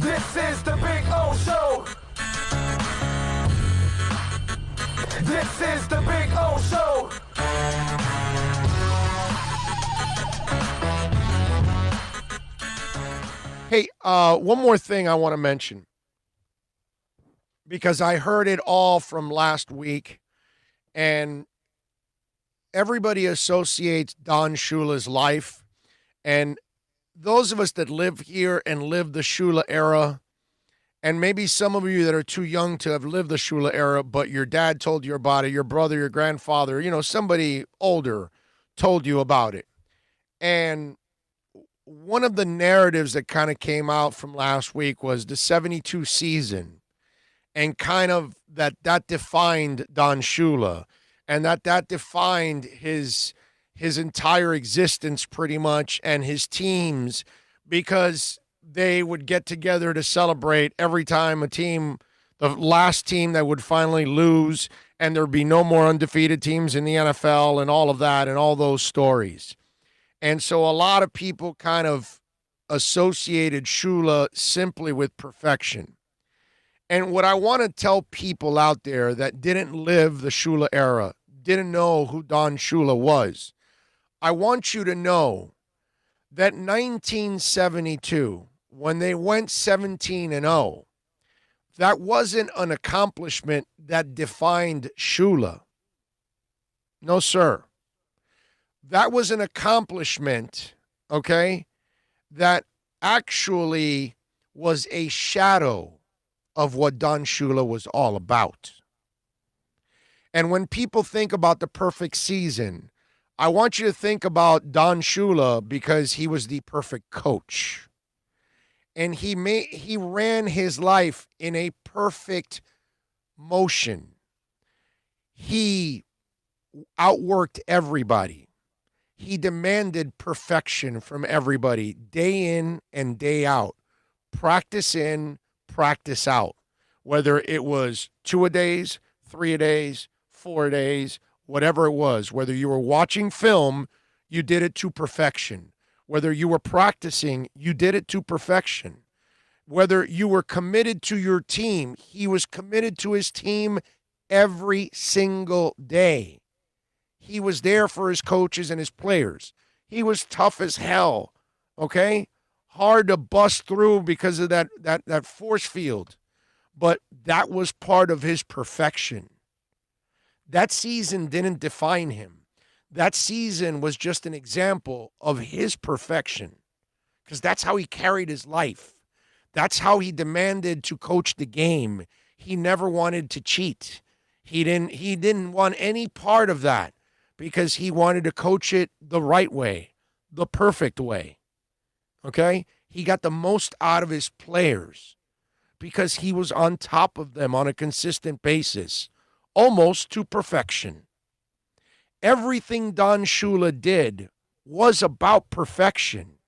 This is the Big O Show. This is the Big O Show. Hey, one more thing I want to mention, because I heard it all from last week, and everybody associates Don Shula's life, and those of us that live here and live the Shula era, and maybe some of you that are too young to have lived the Shula era, but your dad told you about it, your brother, your grandfather, somebody older told you about it. And one of the narratives that kind of came out from last week was the 72 season, and kind of that defined Don Shula, and that defined his entire existence pretty much, and his teams, because they would get together to celebrate every time the last team that would finally lose, and there'd be no more undefeated teams in the NFL and all of that and all those stories. And so a lot of people kind of associated Shula simply with perfection. And what I want to tell people out there that didn't live the Shula era, didn't know who Don Shula was, I want you to know that 1972, when they went 17-0, that wasn't an accomplishment that defined Shula. No, sir. That was an accomplishment, okay, that actually was a shadow of what Don Shula was all about. And when people think about the perfect season, I want you to think about Don Shula, because he was the perfect coach. And he ran his life in a perfect motion. He outworked everybody. He demanded perfection from everybody, day in and day out. Practice in, practice out. Whether it was 2-a-days, 3-a-days, 4-a-days, whatever it was. Whether you were watching film, you did it to perfection. Whether you were practicing, you did it to perfection. Whether you were committed to your team, he was committed to his team every single day. He was there for his coaches and his players. He was tough as hell, okay? Hard to bust through because of that force field. But that was part of his perfection. That season didn't define him. That season was just an example of his perfection, because that's how he carried his life. That's how he demanded to coach the game. He never wanted to cheat. He didn't want any part of that, because he wanted to coach it the right way, the perfect way. Okay? He got the most out of his players because he was on top of them on a consistent basis, almost to perfection. Everything Don Shula did was about perfection.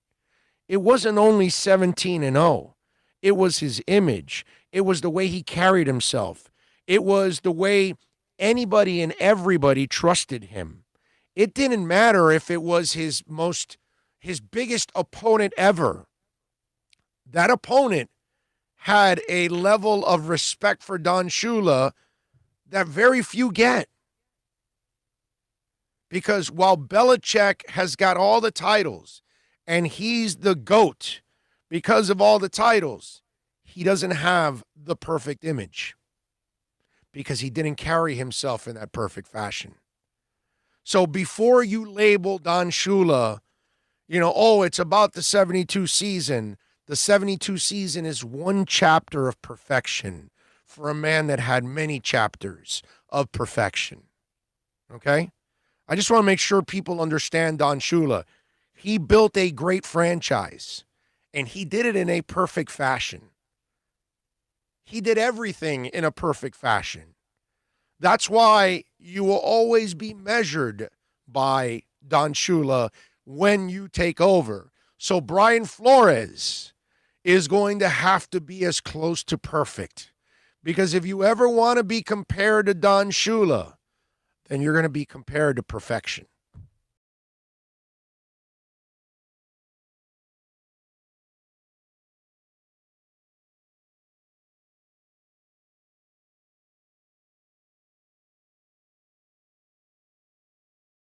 It wasn't only 17-0. It was his image. It was the way he carried himself. It was the way anybody and everybody trusted him. It didn't matter if it was his biggest opponent ever. That opponent had a level of respect for Don Shula that very few get. Because while Belichick has got all the titles and he's the GOAT because of all the titles, he doesn't have the perfect image because he didn't carry himself in that perfect fashion. So before you label Don Shula, it's about the 72 season. The 72 season is one chapter of perfection for a man that had many chapters of perfection. Okay? I just want to make sure people understand Don Shula. He built a great franchise, and he did it in a perfect fashion. He did everything in a perfect fashion. That's why you will always be measured by Don Shula when you take over. So Brian Flores is going to have to be as close to perfect. Because if you ever want to be compared to Don Shula, then you're going to be compared to perfection.